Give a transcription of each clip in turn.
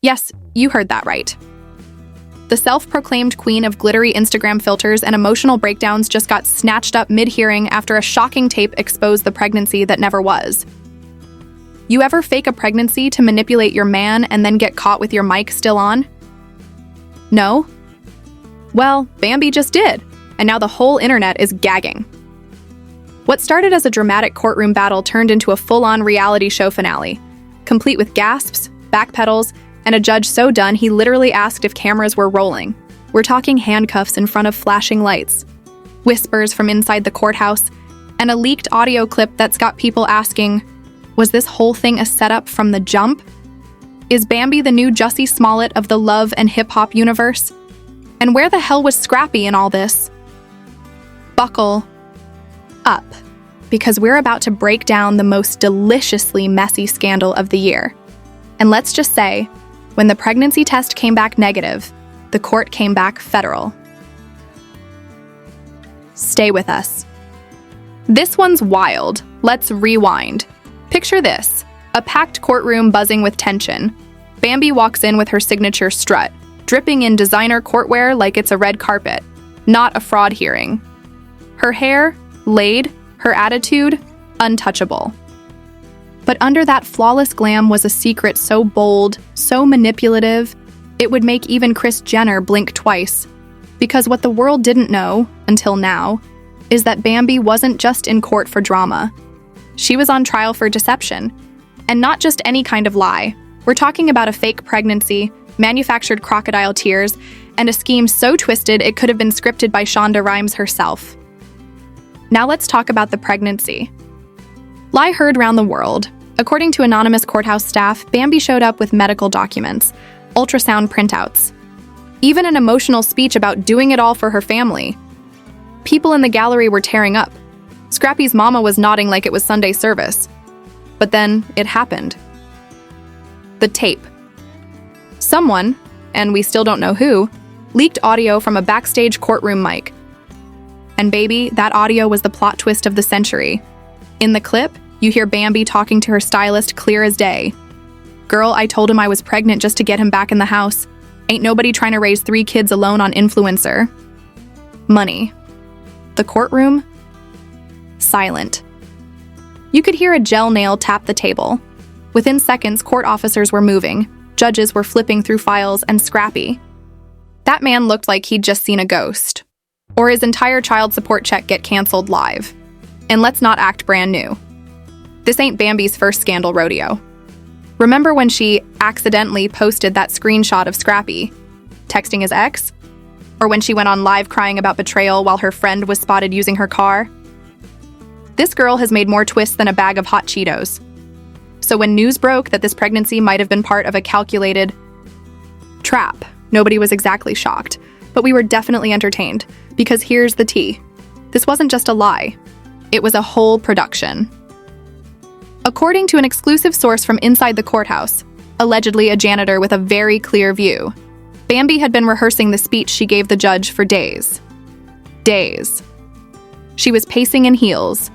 Yes, you heard that right. The self-proclaimed queen of glittery Instagram filters and emotional breakdowns just got snatched up mid-hearing after a shocking tape exposed the pregnancy that never was. You ever fake a pregnancy to manipulate your man and then get caught with your mic still on? No? Well, Bambi just did, and now the whole internet is gagging. What started as a dramatic courtroom battle turned into a full-on reality show finale, complete with gasps, backpedals, and a judge so done he literally asked if cameras were rolling. We're talking handcuffs in front of flashing lights, whispers from inside the courthouse, and a leaked audio clip that's got people asking, was this whole thing a setup from the jump? Is Bambi the new Jussie Smollett of the love and hip-hop universe? And where the hell was Scrappy in all this? Buckle up, because we're about to break down the most deliciously messy scandal of the year. And let's just say, when the pregnancy test came back negative, the court came back federal. Stay with us. This one's wild. Let's rewind. Picture this, a packed courtroom buzzing with tension. Bambi walks in with her signature strut, dripping in designer courtwear like it's a red carpet, not a fraud hearing. Her hair, laid, her attitude, untouchable. But under that flawless glam was a secret so bold, so manipulative, it would make even Kris Jenner blink twice. Because what the world didn't know, until now, is that Bambi wasn't just in court for drama. She was on trial for deception. And not just any kind of lie. We're talking about a fake pregnancy, manufactured crocodile tears, and a scheme so twisted it could have been scripted by Shonda Rhimes herself. Now let's talk about the pregnancy. Lie heard round the world. According to anonymous courthouse staff, Bambi showed up with medical documents, ultrasound printouts, even an emotional speech about doing it all for her family. People in the gallery were tearing up. Scrappy's mama was nodding like it was Sunday service. But then it happened. The tape. Someone, and we still don't know who, leaked audio from a backstage courtroom mic. And baby, that audio was the plot twist of the century. In the clip, you hear Bambi talking to her stylist clear as day. Girl, I told him I was pregnant just to get him back in the house. Ain't nobody trying to raise 3 kids alone on influencer. Money. The courtroom? Silent. You could hear a gel nail tap the table. Within seconds, court officers were moving, judges were flipping through files, and Scrappy. That man looked like he'd just seen a ghost. Or his entire child support check get canceled live. And let's not act brand new. This ain't Bambi's first scandal rodeo. Remember when she accidentally posted that screenshot of Scrappy, texting his ex? Or when she went on live crying about betrayal while her friend was spotted using her car? This girl has made more twists than a bag of hot Cheetos. So when news broke that this pregnancy might have been part of a calculated trap, nobody was exactly shocked, but we were definitely entertained, because here's the tea. This wasn't just a lie. It was a whole production. According to an exclusive source from inside the courthouse, allegedly a janitor with a very clear view, Bambi had been rehearsing the speech she gave the judge for days. Days. She was pacing in heels.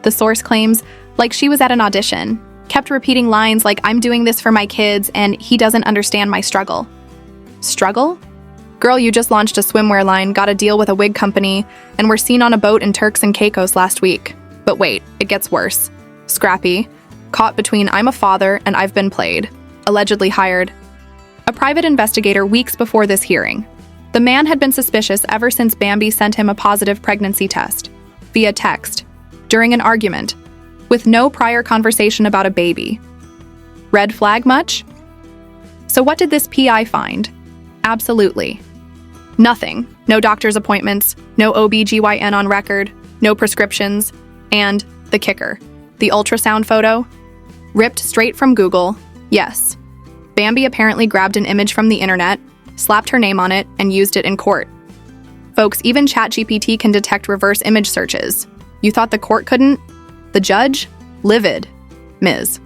The source claims, like she was at an audition, kept repeating lines like, I'm doing this for my kids and he doesn't understand my struggle. Struggle? Girl, you just launched a swimwear line, got a deal with a wig company, and were seen on a boat in Turks and Caicos last week. But wait, it gets worse. Scrappy, caught between I'm a father and I've been played, allegedly hired a private investigator weeks before this hearing. The man had been suspicious ever since Bambi sent him a positive pregnancy test, via text, during an argument, with no prior conversation about a baby. Red flag much? So what did this PI find? Absolutely nothing. No doctor's appointments, no OB/GYN on record, no prescriptions, and the kicker. The ultrasound photo? Ripped straight from Google, yes. Bambi apparently grabbed an image from the internet, slapped her name on it, and used it in court. Folks, even ChatGPT can detect reverse image searches. You thought the court couldn't? The judge? Livid. Ms.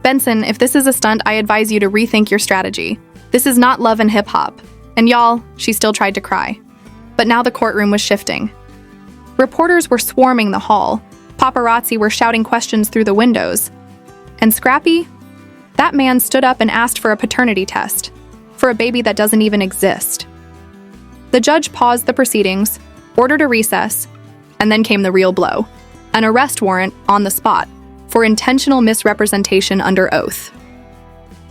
Benson, if this is a stunt, I advise you to rethink your strategy. This is not love and hip-hop. And y'all, she still tried to cry. But now the courtroom was shifting. Reporters were swarming the hall. Paparazzi were shouting questions through the windows. And Scrappy? That man stood up and asked for a paternity test for a baby that doesn't even exist. The judge paused the proceedings, ordered a recess, and then came the real blow: an arrest warrant on the spot for intentional misrepresentation under oath.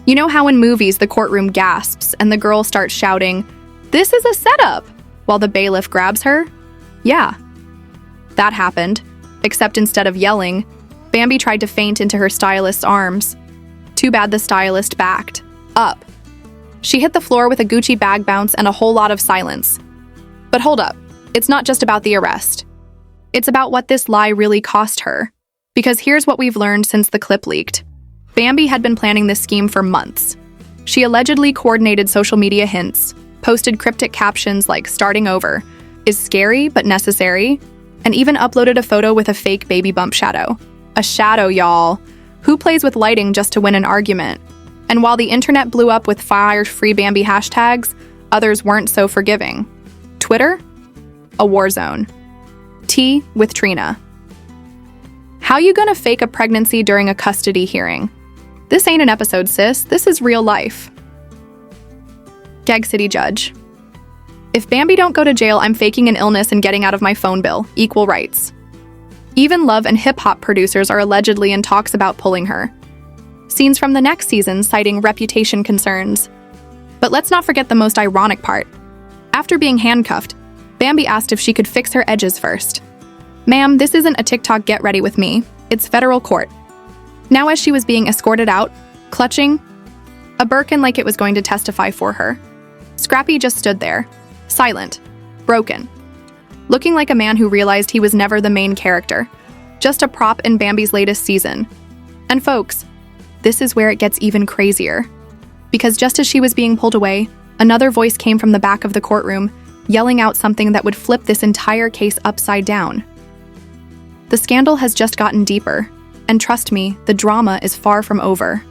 You know how in movies the courtroom gasps and the girl starts shouting, "This is a setup," while the bailiff grabs her? Yeah, that happened, except instead of yelling, Bambi tried to faint into her stylist's arms. Too bad the stylist backed up. She hit the floor with a Gucci bag bounce and a whole lot of silence. But hold up, it's not just about the arrest. It's about what this lie really cost her. Because here's what we've learned since the clip leaked. Bambi had been planning this scheme for months. She allegedly coordinated social media hints, posted cryptic captions like "starting over," "is scary but necessary," and even uploaded a photo with a fake baby bump shadow. A shadow, y'all. Who plays with lighting just to win an argument? And while the internet blew up with "Fire Free Bambi" hashtags, others weren't so forgiving. Twitter? A war zone. Tea with Trina. How you gonna fake a pregnancy during a custody hearing? This ain't an episode, sis. This is real life. Gag City Judge. If Bambi don't go to jail, I'm faking an illness and getting out of my phone bill. Equal rights. Even Love and hip-hop producers are allegedly in talks about pulling her. Scenes from the next season citing reputation concerns. But let's not forget the most ironic part. After being handcuffed, Bambi asked if she could fix her edges first. Ma'am, this isn't a TikTok get ready with me. It's federal court. Now as she was being escorted out, clutching a Birkin like it was going to testify for her, Scrappy just stood there, silent, broken, looking like a man who realized he was never the main character, just a prop in Bambi's latest season. And folks, this is where it gets even crazier. Because just as she was being pulled away, another voice came from the back of the courtroom, yelling out something that would flip this entire case upside down. The scandal has just gotten deeper, and trust me, the drama is far from over.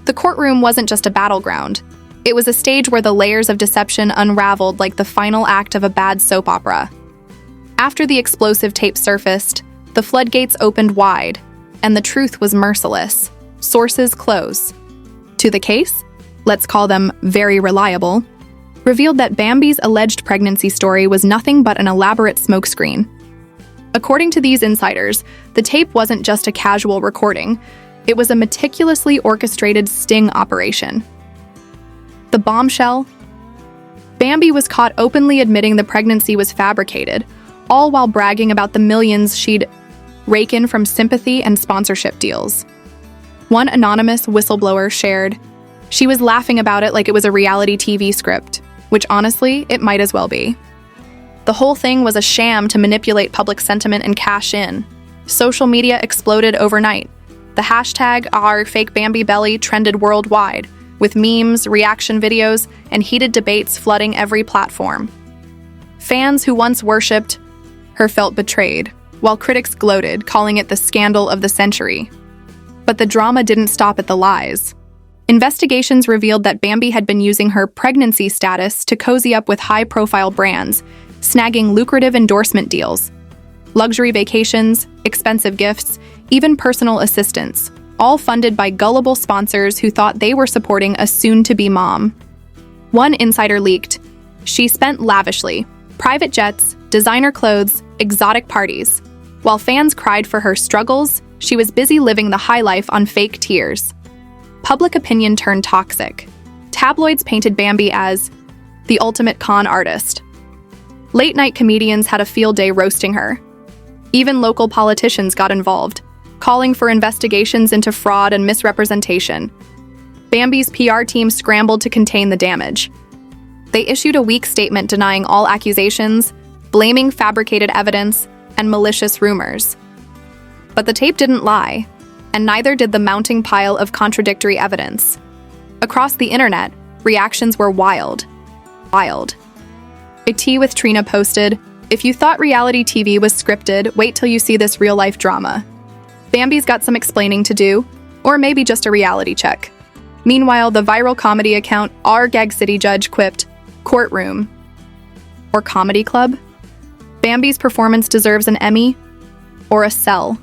The courtroom wasn't just a battleground. It was a stage where the layers of deception unraveled like the final act of a bad soap opera. After the explosive tape surfaced, the floodgates opened wide, and the truth was merciless. Sources close to the case, let's call them very reliable, revealed that Bambi's alleged pregnancy story was nothing but an elaborate smokescreen. According to these insiders, the tape wasn't just a casual recording, it was a meticulously orchestrated sting operation. The bombshell? Bambi was caught openly admitting the pregnancy was fabricated, all while bragging about the millions she'd rake in from sympathy and sponsorship deals. One anonymous whistleblower shared, "She was laughing about it like it was a reality TV script," which honestly, it might as well be. The whole thing was a sham to manipulate public sentiment and cash in. Social media exploded overnight. The hashtag #FakeBambiBelly trended worldwide, with memes, reaction videos, and heated debates flooding every platform. Fans who once worshipped her felt betrayed, while critics gloated, calling it the scandal of the century. But the drama didn't stop at the lies. Investigations revealed that Bambi had been using her pregnancy status to cozy up with high-profile brands, snagging lucrative endorsement deals. Luxury vacations, expensive gifts, even personal assistance, all funded by gullible sponsors who thought they were supporting a soon-to-be mom. One insider leaked, she spent lavishly, private jets, designer clothes, exotic parties. While fans cried for her struggles, she was busy living the high life on fake tears. Public opinion turned toxic. Tabloids painted Bambi as the ultimate con artist. Late-night comedians had a field day roasting her. Even local politicians got involved, calling for investigations into fraud and misrepresentation. Bambi's PR team scrambled to contain the damage. They issued a weak statement denying all accusations, blaming fabricated evidence, and malicious rumors. But the tape didn't lie, and neither did the mounting pile of contradictory evidence. Across the internet, reactions were wild. A Tea with Trina posted, "If you thought reality TV was scripted, wait till you see this real-life drama. Bambi's got some explaining to do, or maybe just a reality check." Meanwhile, the viral comedy account Gag City Judge quipped, "Courtroom. Or comedy club? Bambi's performance deserves an Emmy or a cell."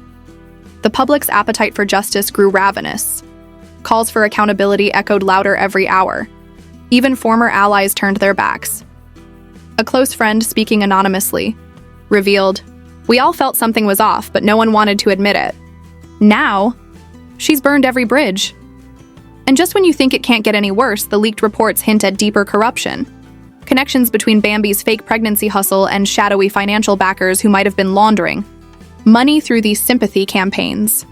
The public's appetite for justice grew ravenous. Calls for accountability echoed louder every hour. Even former allies turned their backs. A close friend, speaking anonymously, revealed, "We all felt something was off, but no one wanted to admit it. Now, she's burned every bridge." And just when you think it can't get any worse, the leaked reports hint at deeper corruption. Connections between Bambi's fake pregnancy hustle and shadowy financial backers who might have been laundering money through these sympathy campaigns.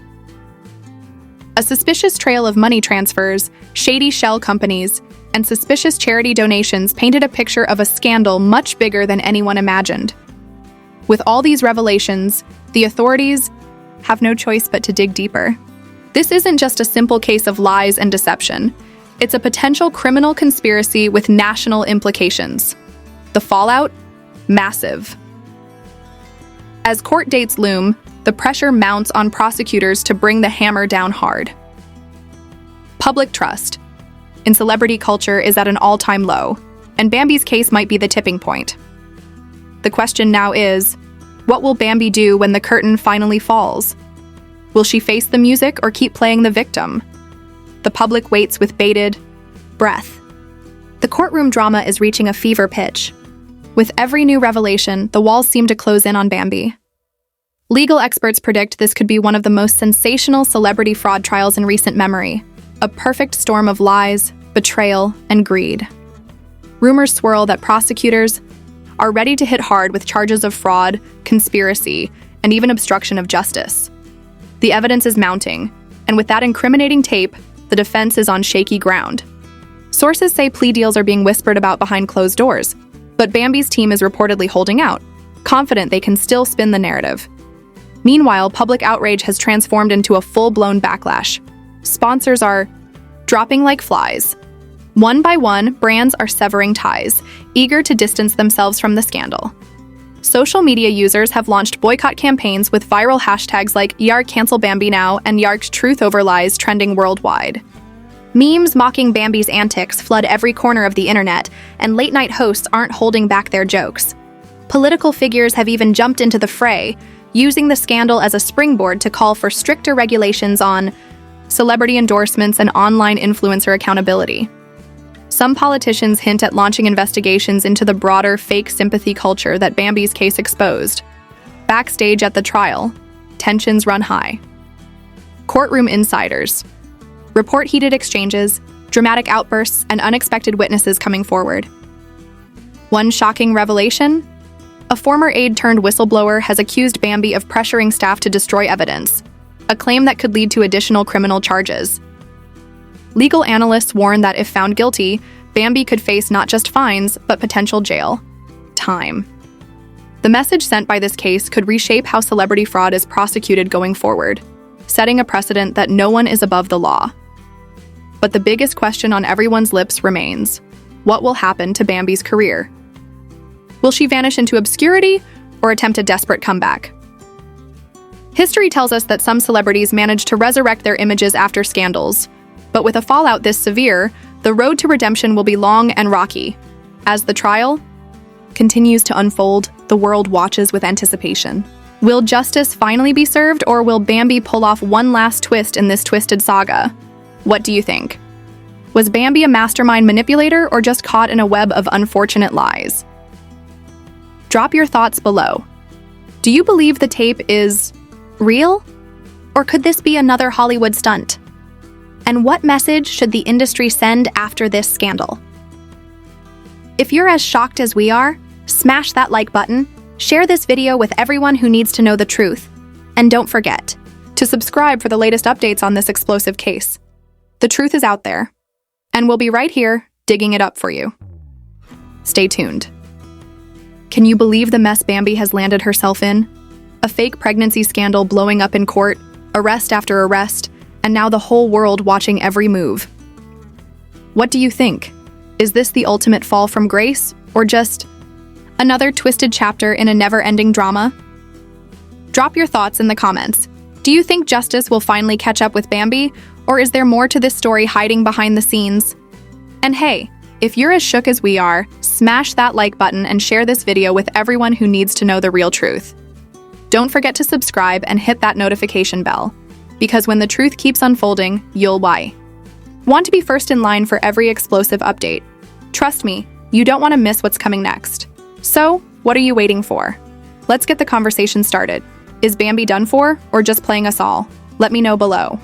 A suspicious trail of money transfers, shady shell companies, and suspicious charity donations painted a picture of a scandal much bigger than anyone imagined. With all these revelations, the authorities have no choice but to dig deeper. This isn't just a simple case of lies and deception. It's a potential criminal conspiracy with national implications. The fallout? Massive. As court dates loom, the pressure mounts on prosecutors to bring the hammer down hard. Public trust in celebrity culture is at an all-time low, and Bambi's case might be the tipping point. The question now is, what will Bambi do when the curtain finally falls? Will she face the music or keep playing the victim? The public waits with bated breath. The courtroom drama is reaching a fever pitch. With every new revelation, the walls seem to close in on Bambi. Legal experts predict this could be one of the most sensational celebrity fraud trials in recent memory, a perfect storm of lies, betrayal, and greed. Rumors swirl that prosecutors are ready to hit hard with charges of fraud, conspiracy, and even obstruction of justice. The evidence is mounting, and with that incriminating tape, the defense is on shaky ground. Sources say plea deals are being whispered about behind closed doors, but Bambi's team is reportedly holding out, confident they can still spin the narrative. Meanwhile, public outrage has transformed into a full-blown backlash. Sponsors are dropping like flies. One by one, brands are severing ties, eager to distance themselves from the scandal. Social media users have launched boycott campaigns with viral hashtags like #YARK cancel Bambi now and #YARK truth over lies trending worldwide. Memes mocking Bambi's antics flood every corner of the internet, and late-night hosts aren't holding back their jokes. Political figures have even jumped into the fray, using the scandal as a springboard to call for stricter regulations on celebrity endorsements and online influencer accountability. Some politicians hint at launching investigations into the broader fake sympathy culture that Bambi's case exposed. Backstage at the trial, tensions run high. Courtroom insiders report heated exchanges, dramatic outbursts, and unexpected witnesses coming forward. One shocking revelation? A former aide turned whistleblower has accused Bambi of pressuring staff to destroy evidence, a claim that could lead to additional criminal charges. Legal analysts warn that if found guilty, Bambi could face not just fines, but potential jail time. The message sent by this case could reshape how celebrity fraud is prosecuted going forward, setting a precedent that no one is above the law. But the biggest question on everyone's lips remains: what will happen to Bambi's career? Will she vanish into obscurity or attempt a desperate comeback? History tells us that some celebrities manage to resurrect their images after scandals, but with a fallout this severe, the road to redemption will be long and rocky. As the trial continues to unfold, the world watches with anticipation. Will justice finally be served, or will Bambi pull off one last twist in this twisted saga? What do you think? Was Bambi a mastermind manipulator or just caught in a web of unfortunate lies? Drop your thoughts below. Do you believe the tape is real? Or could this be another Hollywood stunt? And what message should the industry send after this scandal? If you're as shocked as we are, smash that like button, share this video with everyone who needs to know the truth, and don't forget to subscribe for the latest updates on this explosive case. The truth is out there, and we'll be right here digging it up for you. Stay tuned. Can you believe the mess Bambi has landed herself in? A fake pregnancy scandal blowing up in court, arrest after arrest, and now the whole world watching every move. What do you think? Is this the ultimate fall from grace, or just another twisted chapter in a never-ending drama? Drop your thoughts in the comments. Do you think justice will finally catch up with Bambi, or is there more to this story hiding behind the scenes? And hey, if you're as shook as we are, smash that like button and share this video with everyone who needs to know the real truth. Don't forget to subscribe and hit that notification bell, because when the truth keeps unfolding, you'll why. Want to be first in line for every explosive update. Trust me, you don't want to miss what's coming next. So, what are you waiting for? Let's get the conversation started. Is Bambi done for, or just playing us all? Let me know below.